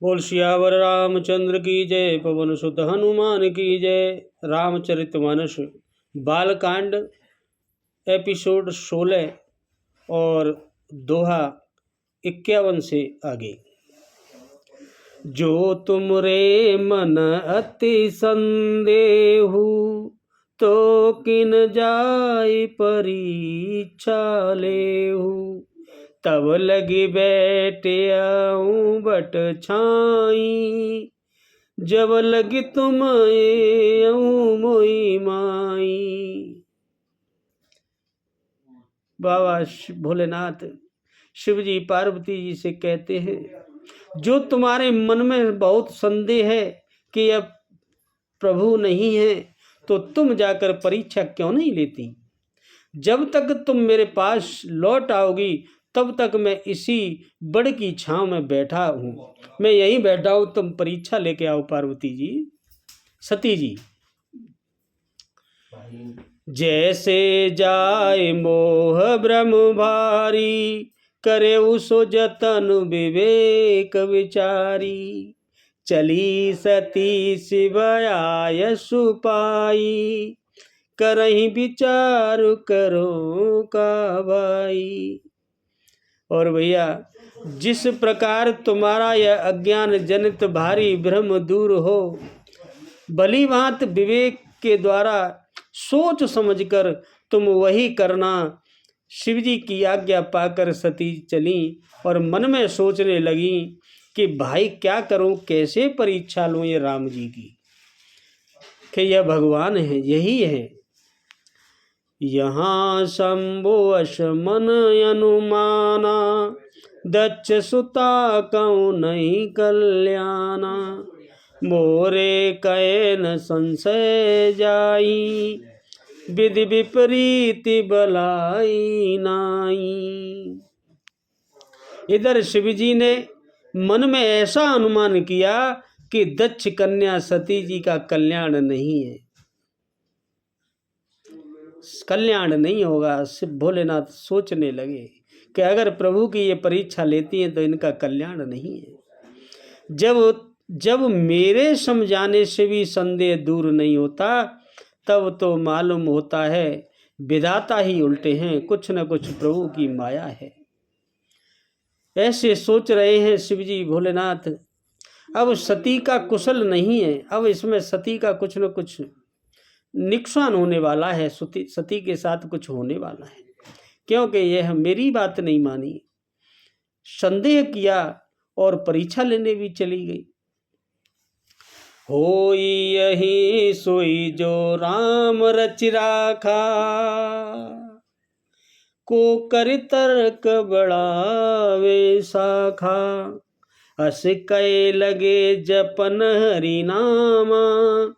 बोल सियावर रामचंद्र की जय, पवन सुत हनुमान की जय। रामचरितमानस बालकांड एपिसोड 16 और दोहा 51 से आगे। जो तुमरे मन अति संदेहु, तो किन जाय परीक्षा लेहु। तब लगी बैठे आऊं बट छाई, जब लगी तुम आऊं मोई माई। बाबा भोलेनाथ शिव जी पार्वती जी से कहते हैं, जो तुम्हारे मन में बहुत संदेह है कि अब प्रभु नहीं है, तो तुम जाकर परीक्षा क्यों नहीं लेती। जब तक तुम मेरे पास लौट आओगी तब तक मैं इसी बड़ की छांव में बैठा हूँ, मैं यहीं बैठा हूँ, तुम परीक्षा लेके आओ पार्वती जी, सती जी। जैसे जाए मोह भ्रम भारी, करे उसो जतन विवेक विचारी। चली सती शिव आय सुपाई, करहीं विचार करो का भाई। और भैया, जिस प्रकार तुम्हारा यह अज्ञान जनित भारी भ्रम दूर हो, भली भांति विवेक के द्वारा सोच समझकर तुम वही करना। शिवजी की आज्ञा पाकर सती चली और मन में सोचने लगी कि भाई क्या करूं, कैसे परीक्षा लूं ये राम जी की, कि यह भगवान है, यही है। यहाँ शंभु अश मन अनुमाना, दक्ष सुता कौ नहीं कल्याणा। मोरे कहे न संशय जाई, विधि विपरीति बलाई नाई। इधर शिवजी ने मन में ऐसा अनुमान किया कि दक्ष कन्या सती जी का कल्याण नहीं है, कल्याण नहीं होगा। शिव भोलेनाथ सोचने लगे कि अगर प्रभु की ये परीक्षा लेती हैं तो इनका कल्याण नहीं है। जब मेरे समझाने से भी संदेह दूर नहीं होता, तब तो मालूम होता है विधाता ही उल्टे हैं, कुछ न कुछ प्रभु की माया है। ऐसे सोच रहे हैं शिवजी भोलेनाथ। अब सती का कुशल नहीं है, अब इसमें सती का कुछ न कुछ नुकसान होने वाला है, सती के साथ कुछ होने वाला है, क्योंकि यह मेरी बात नहीं मानी, संदेह किया और परीक्षा लेने भी चली गई। होई यही सोई जो राम रच राखा, को कर तर्क बढ़ावे शाखा। अस कै लगे जपन हरि नामा,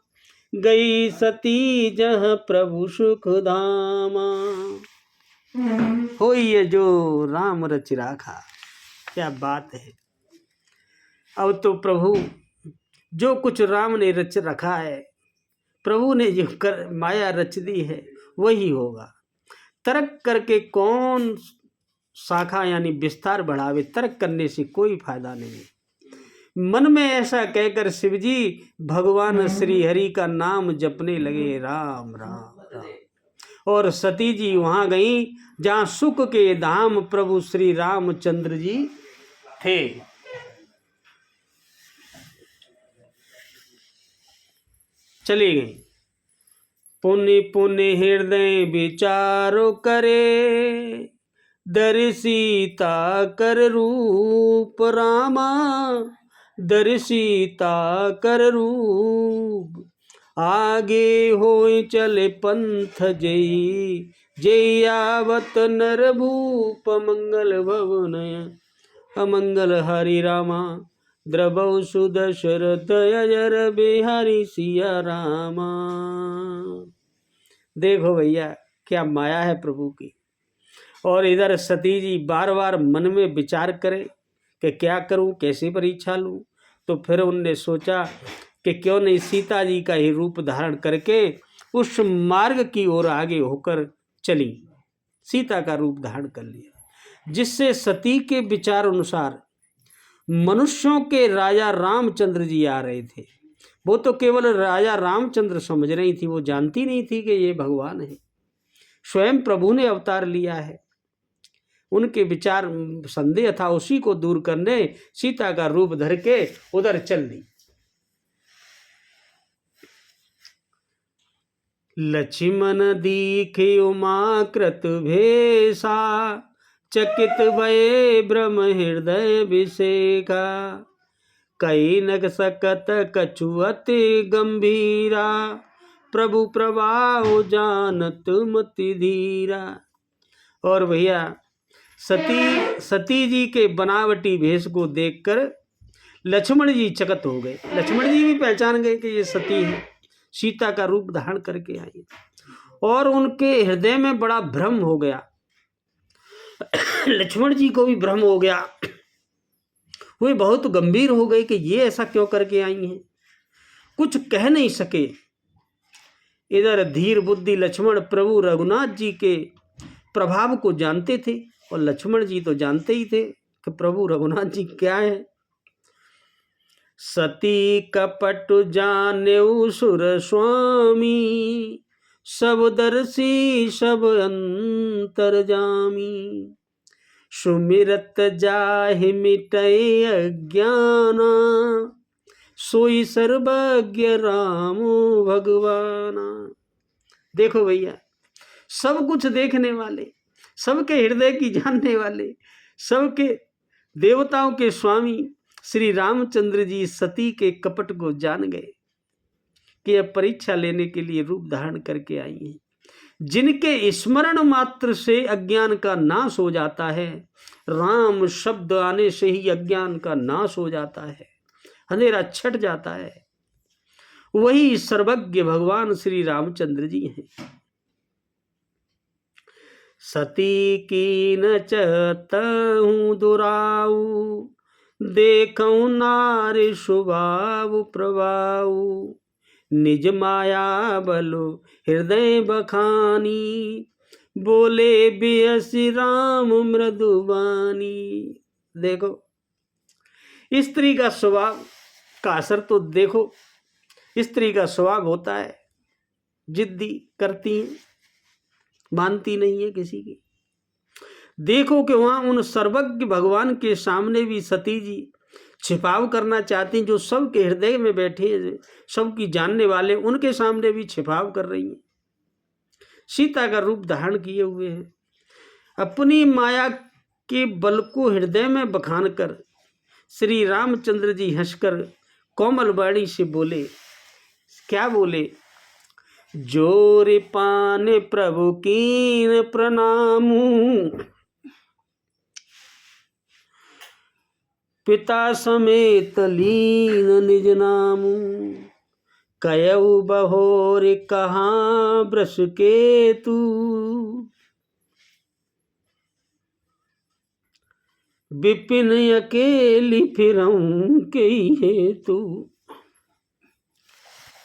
गई सती जहाँ प्रभु सुख धामा। हो ये जो राम रच राखा, क्या बात है। अब तो प्रभु जो कुछ राम ने रच रखा है, प्रभु ने जो माया रच दी है वही होगा। तर्क करके कौन शाखा यानी विस्तार बढ़ावे, तर्क करने से कोई फायदा नहीं। मन में ऐसा कहकर शिवजी भगवान श्री हरि का नाम जपने लगे, राम राम राम। और सती जी वहां गई जहां सुख के धाम प्रभु श्री रामचंद्र जी थे। चली गई। पुण्य पुण्य हृदय विचारो करे, दर्शिता कर रूप रामा, दर्शिता कर रूप। आगे होय चले पंथ जई, जय आवत नर भूप। मंगल भवन अमंगल हरि रामा, द्रवौ सुदशरथ अजर बिहारी सिया रामा। देखो भैया क्या माया है प्रभु की। और इधर सती जी बार बार मन में विचार करे कि क्या करूं, कैसे परीक्षा लूं। तो फिर उनने सोचा कि क्यों नहीं सीता जी का ही रूप धारण करके उस मार्ग की ओर आगे होकर चली। सीता का रूप धारण कर लिया, जिससे सती के विचार अनुसार मनुष्यों के राजा रामचंद्र जी आ रहे थे। वो तो केवल राजा रामचंद्र समझ रही थी, वो जानती नहीं थी कि ये भगवान है, स्वयं प्रभु ने अवतार लिया है। उनके विचार संदेह था, उसी को दूर करने सीता का रूप धर के उधर चल दी। लक्ष्मण दीखे उमा कृत भेषा, चकित भये ब्रह्म हृदय विषेका। कई नग सकत कछुअति गंभीरा, प्रभु प्रभाव जानत मति धीरा। और भैया सती जी के बनावटी भेष को देखकर लक्ष्मण जी चकित हो गए। लक्ष्मण जी भी पहचान गए कि ये सती है, सीता का रूप धारण करके आई, और उनके हृदय में बड़ा भ्रम हो गया। लक्ष्मण जी को भी भ्रम हो गया, वे बहुत गंभीर हो गए कि ये ऐसा क्यों करके आई हैं, कुछ कह नहीं सके। इधर धीर बुद्धि लक्ष्मण प्रभु रघुनाथ जी के प्रभाव को जानते थे, और लक्ष्मण जी तो जानते ही थे कि प्रभु रघुनाथ जी क्या है। सती कपट जानेउ सुर स्वामी, सब दर्शी सब अंतर्जामी। सुमिरत जाहि मिटै अज्ञाना, सोई सर्वज्ञ राम भगवाना। देखो भैया, सब कुछ देखने वाले, सबके हृदय की जानने वाले, सबके देवताओं के स्वामी श्री रामचंद्र जी सती के कपट को जान गए कि अब परीक्षा लेने के लिए रूप धारण करके आई हैं। जिनके स्मरण मात्र से अज्ञान का नाश हो जाता है, राम शब्द आने से ही अज्ञान का नाश हो जाता है, अंधेरा छट जाता है, वही सर्वज्ञ भगवान श्री रामचंद्र जी हैं। सती की न चहतहूँ दुराऊ, देखऊँ नारी स्वभाव प्रभाऊ। निज माया बलो हृदय बखानी, बोले बियसि राम मृदुबानी। देखो स्त्री का स्वभाव का असर तो देखो, स्त्री का स्वभाव होता है जिद्दी, करती है, मानती नहीं है किसी की। देखो कि वहां उन सर्वज्ञ भगवान के सामने भी सती जी छिपाव करना चाहती, जो सबके हृदय में बैठे हैं, सबकी जानने वाले, उनके सामने भी छिपाव कर रही हैं। सीता का रूप धारण किए हुए हैं, अपनी माया के बल को हृदय में बखान कर श्री रामचंद्र जी हंसकर कोमल वाणी से बोले। क्या बोले? जोर पाने प्रभु कीन प्रणामू, पिता समेत लीन निज नामू। कयऊ बहोर कहाँ वृष के तू, विपिन अकेली फिरऊं के हेतु।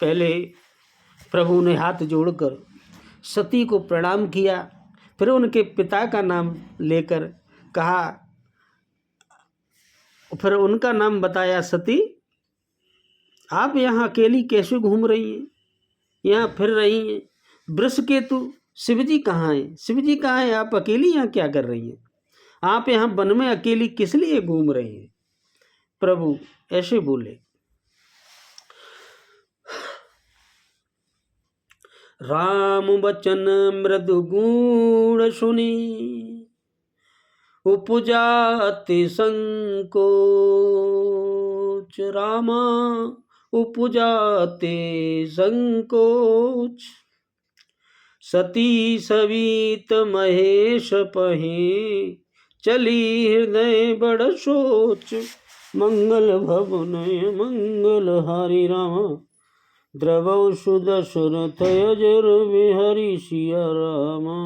पहले प्रभु ने हाथ जोड़कर सती को प्रणाम किया, फिर उनके पिता का नाम लेकर कहा, फिर उनका नाम बताया। सती, आप यहाँ अकेली कैसे घूम रही हैं, यहाँ फिर रही हैं? वृषकेतु, शिवजी कहाँ हैं? शिवजी कहाँ हैं? आप अकेली यहाँ क्या कर रही हैं? आप यहाँ वन में अकेली किस लिए घूम रही हैं? प्रभु ऐसे बोले। राम वचन मृदु गुण सुनी, उपजा अति संकोच। रामा उपजा अति संकोच, सती सवित महेश पहे। चली हृदय बड़ सोच, मंगल भवन मंगल हरि राम। द्रवौ सुदशरथ अजर बिहरि सिया रामा।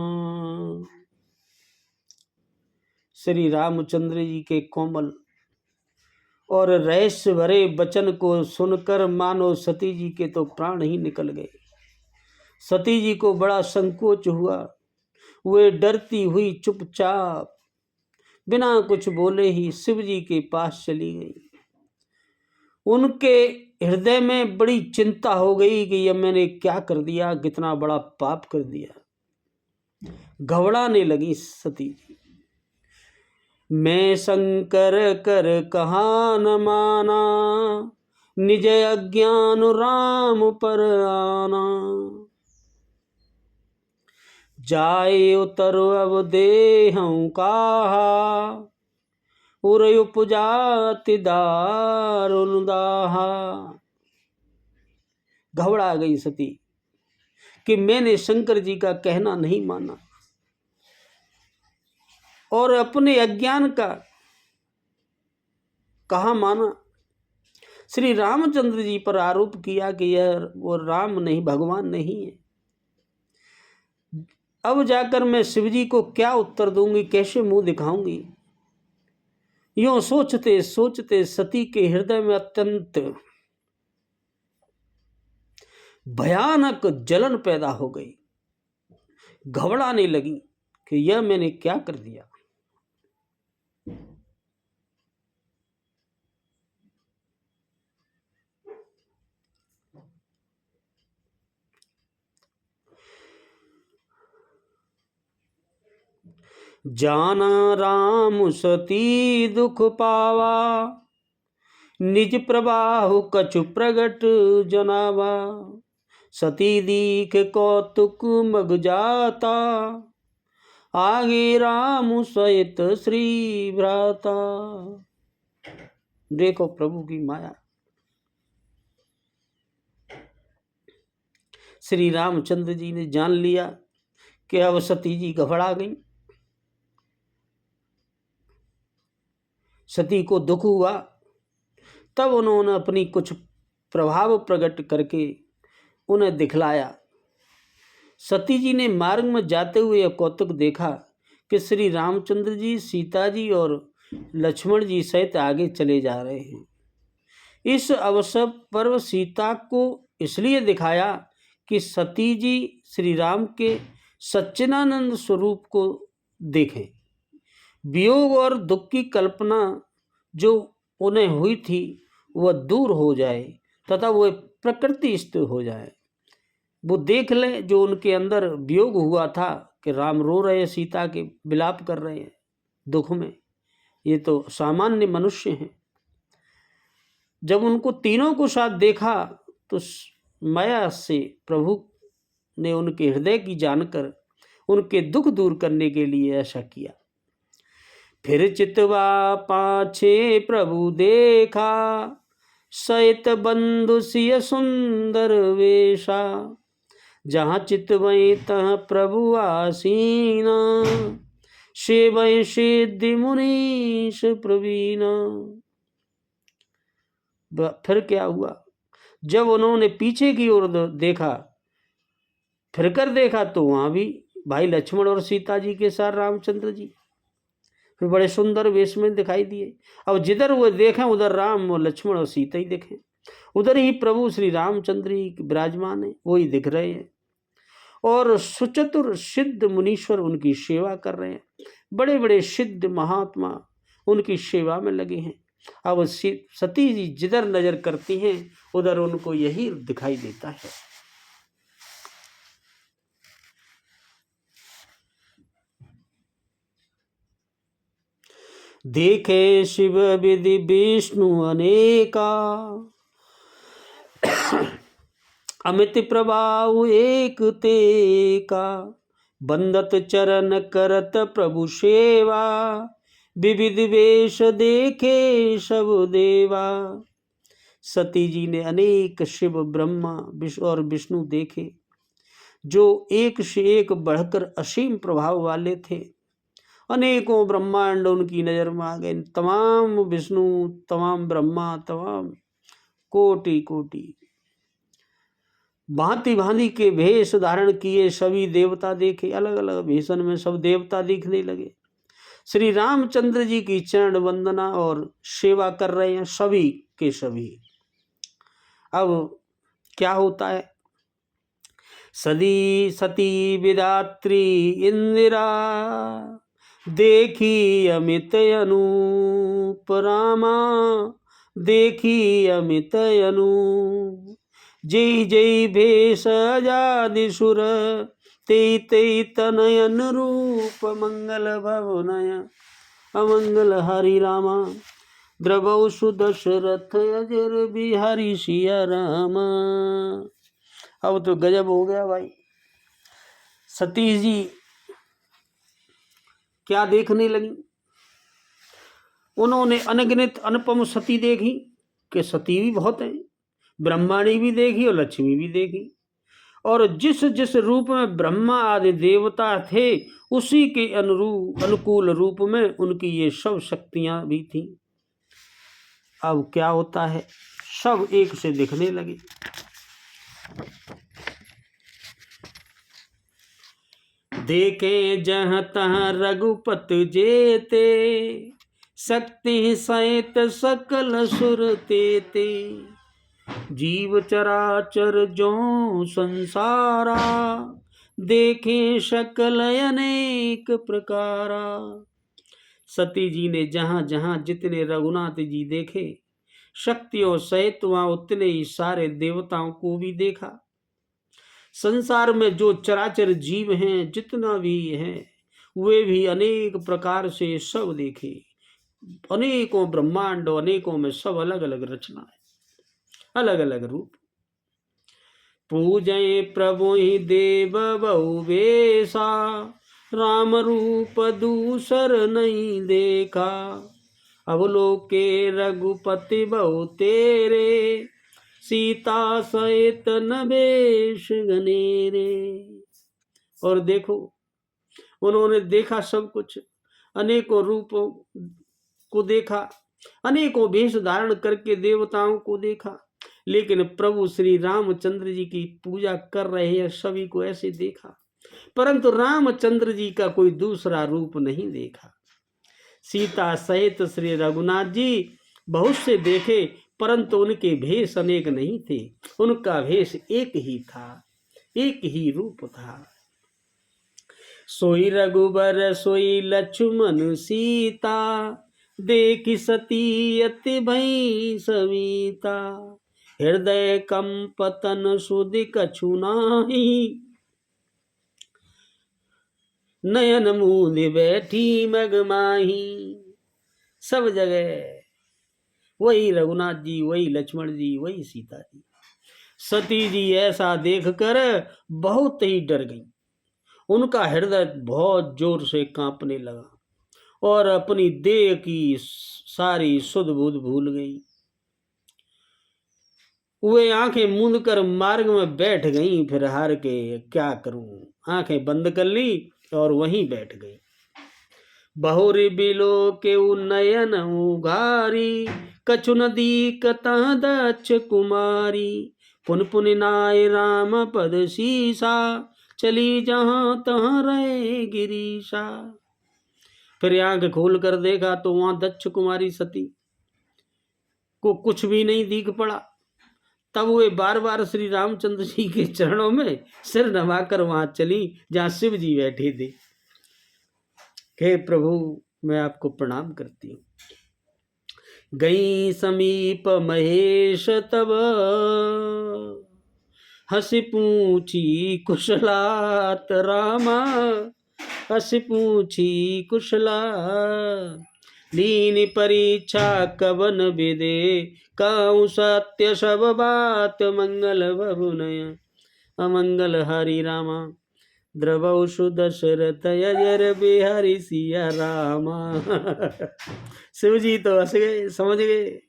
श्री रामचंद्र जी के कोमल और रहस्य भरे वचन को सुनकर मानो सती जी के तो प्राण ही निकल गए। सती जी को बड़ा संकोच हुआ, वे डरती हुई चुपचाप बिना कुछ बोले ही शिव जी के पास चली गई। उनके हृदय में बड़ी चिंता हो गई कि यह मैंने क्या कर दिया, कितना बड़ा पाप कर दिया। घबराने लगी सती जी। मैं शंकर कर कहा न माना, निज अज्ञान राम पर आना। जाए उतर अब देहं काहा, उर उपजाति दारुण दाहा। घबरा गई सती कि मैंने शंकर जी का कहना नहीं माना और अपने अज्ञान का कहा माना। श्री रामचंद्र जी पर आरोप किया कि यह वो राम नहीं, भगवान नहीं है। अब जाकर मैं शिवजी को क्या उत्तर दूंगी, कैसे मुंह दिखाऊंगी। यूं सोचते सोचते सती के हृदय में अत्यंत भयानक जलन पैदा हो गई। घबराने लगी कि यह मैंने क्या कर दिया। जाना राम सती दुख पावा, निज प्रबाहु कछु प्रगट जनावा। सती दीख कौतुक मग जाता, आगे राम सहित श्री भ्राता। देखो प्रभु की माया। श्री रामचंद्र जी ने जान लिया कि अब सती जी घबरा गई। सती को दुख हुआ। तब उन्होंने अपनी कुछ प्रभाव प्रकट करके उन्हें दिखलाया। सती जी ने मार्ग में जाते हुए यह कौतुक देखा कि श्री रामचंद्र जी, सीता जी और लक्ष्मण जी सहित आगे चले जा रहे हैं। इस अवसर पर सीता को इसलिए दिखाया कि सती जी श्री राम के सच्चिदानंद स्वरूप को देखें। वियोग और दुख की कल्पना जो उन्हें हुई थी वह दूर हो जाए तथा वह प्रकृतिस्थ हो जाए। वो देख लें जो उनके अंदर वियोग हुआ था कि राम रो रहे हैं, सीता के विलाप कर रहे हैं दुख में। ये तो सामान्य मनुष्य हैं। जब उनको तीनों को साथ देखा तो माया से प्रभु ने उनके हृदय की जानकर उनके दुख दूर करने के लिए ऐसा किया। फिर चितवा पाछे प्रभु देखा, सहित बंधु सिय सुंदर वेशा। जहाँ चितवई तहाँ प्रभु आसीना, सेवय सिद्धि मुनीश प्रवीणा। फिर क्या हुआ, जब उन्होंने पीछे की ओर देखा, फिर कर देखा तो वहां भी भाई लक्ष्मण और सीता जी के साथ रामचंद्र जी फिर बड़े सुंदर वेश में दिखाई दिए। अब जिधर वो देखें उधर राम और लक्ष्मण और सीता ही देखें, उधर ही प्रभु श्री रामचंद्र ही विराजमान है, वो ही दिख रहे हैं और सुचतुर सिद्ध मुनीश्वर उनकी सेवा कर रहे हैं। बड़े बड़े सिद्ध महात्मा उनकी सेवा में लगे हैं। अब सती जी जिधर नजर करती हैं उधर उनको यही दिखाई देता है। देखे शिव विधि विष्णु अनेका, अमित प्रभाव एक तेका। बंदत चरण करत प्रभु सेवा, विविध वेश देखे सब देवा। सती जी ने अनेक शिव, ब्रह्मा, विष्णु और विष्णु देखे जो एक से एक बढ़कर असीम प्रभाव वाले थे। अनेकों ब्रह्मांड उनकी नजर में आ गए। तमाम विष्णु, तमाम ब्रह्मा, तमाम कोटि कोटि भांति भांति के भेष धारण किए सभी देवता देखे। अलग अलग भेषण में सब देवता दिखने लगे। श्री रामचंद्र जी की चरण वंदना और सेवा कर रहे हैं सभी के सभी। अब क्या होता है, सदी सती विदात्री इंदिरा, देखी अमित अनूप रामा, देखी अमित अनूप। जय जय भेष अजादि सुर, तेई तेई तनयन रूप। मंगल भवनय अमंगल हरि रामा, द्रवौ सुदशरथ अजर बिहारी सिया रामा। अब तो गजब हो गया भाई। सतीश जी क्या देखने लगी। उन्होंने अनगिनत अनुपम सती देखी कि सती भी बहुत है, ब्रह्माणी भी देखी और लक्ष्मी भी देखी। और जिस जिस रूप में ब्रह्मा आदि देवता थे उसी के अनुकूल रूप में उनकी ये सब शक्तियां भी थी। अब क्या होता है, सब एक से दिखने लगे। देखे जहाँ तहाँ रघुपत जेते, शक्ति सहित सकल सुर तेते। जीव चराचर जो संसारा, देखे सकल अनेक प्रकारा। सती जी ने जहां जहां जितने रघुनाथ जी देखे, शक्तियों सहित वहां उतने ही सारे देवताओं को भी देखा। संसार में जो चराचर जीव हैं जितना भी हैं, वे भी अनेक प्रकार से सब देखे। अनेकों ब्रह्मांड, अनेकों में सब अलग अलग रचना है, अलग अलग रूप। पूजय प्रभु ही देव बहु बेसा, राम रूप दूसर नहीं देखा। अवलोके रघुपति बहु तेरे, सीता सहित नभेश गनेरे। और देखो, उन्होंने देखा सब कुछ, अनेकों रूपों को देखा, अनेकों वेश धारण करके देवताओं को देखा। लेकिन प्रभु श्री रामचंद्र जी की पूजा कर रहे हैं, सभी को ऐसे देखा, परंतु रामचंद्र जी का कोई दूसरा रूप नहीं देखा। सीता सहित श्री रघुनाथ जी बहुत से देखे, परंतु उनके भेष अनेक नहीं थे, उनका भेष एक ही था, एक ही रूप था। सोई रघुबर सोई लक्ष्मण सीता, देखी सती अति भई सविता। हृदय कंपतन सुधि कछु नाही, नयन मूंद बैठी मगमाही। सब जगह वही रघुनाथ जी, वही लक्ष्मण जी, वही सीता जी। सती जी ऐसा देखकर बहुत ही डर गई। उनका हृदय बहुत जोर से कांपने लगा और अपनी देह की सारी सुध बुध भूल गई। वे आंखें मूंद कर मार्ग में बैठ गईं। फिर हार के क्या करूं, आंखें बंद कर ली और वहीं बैठ गई। बहुरी बिलो के नयन उघारी, कछु नदी कतः दक्ष कुमारी। पुन पुन नाय राम पद सीसा, चली जहां तहां रहे गिरीशा। फिर आंख खोल कर देखा तो वहां दक्ष कुमारी सती को कुछ भी नहीं दिख पड़ा। तब वे बार बार श्री रामचंद्र जी के चरणों में सिर नवाकर वहां चली जहां शिव जी बैठे थे। हे प्रभु, मैं आपको प्रणाम करती हूँ। गई समीप महेश तब, हंसी पूछी कुशलात रामा। हंसी पूछी कुशलात, लीन परीक्षा कवन विदे। कहूँ सत्य सब बात, मंगल बहुनय अमंगल हरि रामा। द्रवौ सुदशरथ अजर बिहारी सिया रामा। शिव जी तो हंस गए, समझ गए।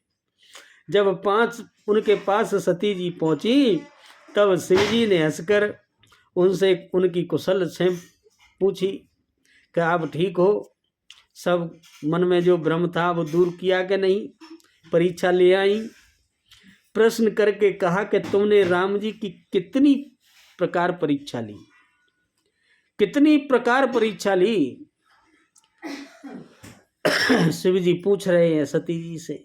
जब उनके पास सती जी पहुंची, तब शिव जी ने हंसकर उनसे उनकी कुशल से पूछी कि आप ठीक हो, सब मन में जो भ्रम था वो दूर किया कि नहीं, परीक्षा ले आई। प्रश्न करके कहा कि तुमने राम जी की कितनी प्रकार परीक्षा ली, कितनी प्रकार परीक्षा ली। शिव जी पूछ रहे हैं सती जी से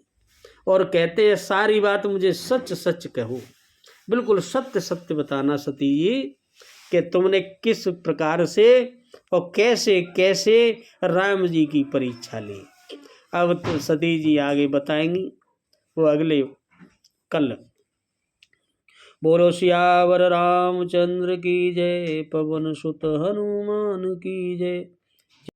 और कहते हैं सारी बात मुझे सच सच कहो, बिल्कुल सत्य सत्य बताना सती जी कि तुमने किस प्रकार से और कैसे कैसे राम जी की परीक्षा ली। अब तो सती जी आगे बताएंगी, वो अगले कल। बोलो सियावर रामचंद्र की जय, पवन सुत हनुमान की जय।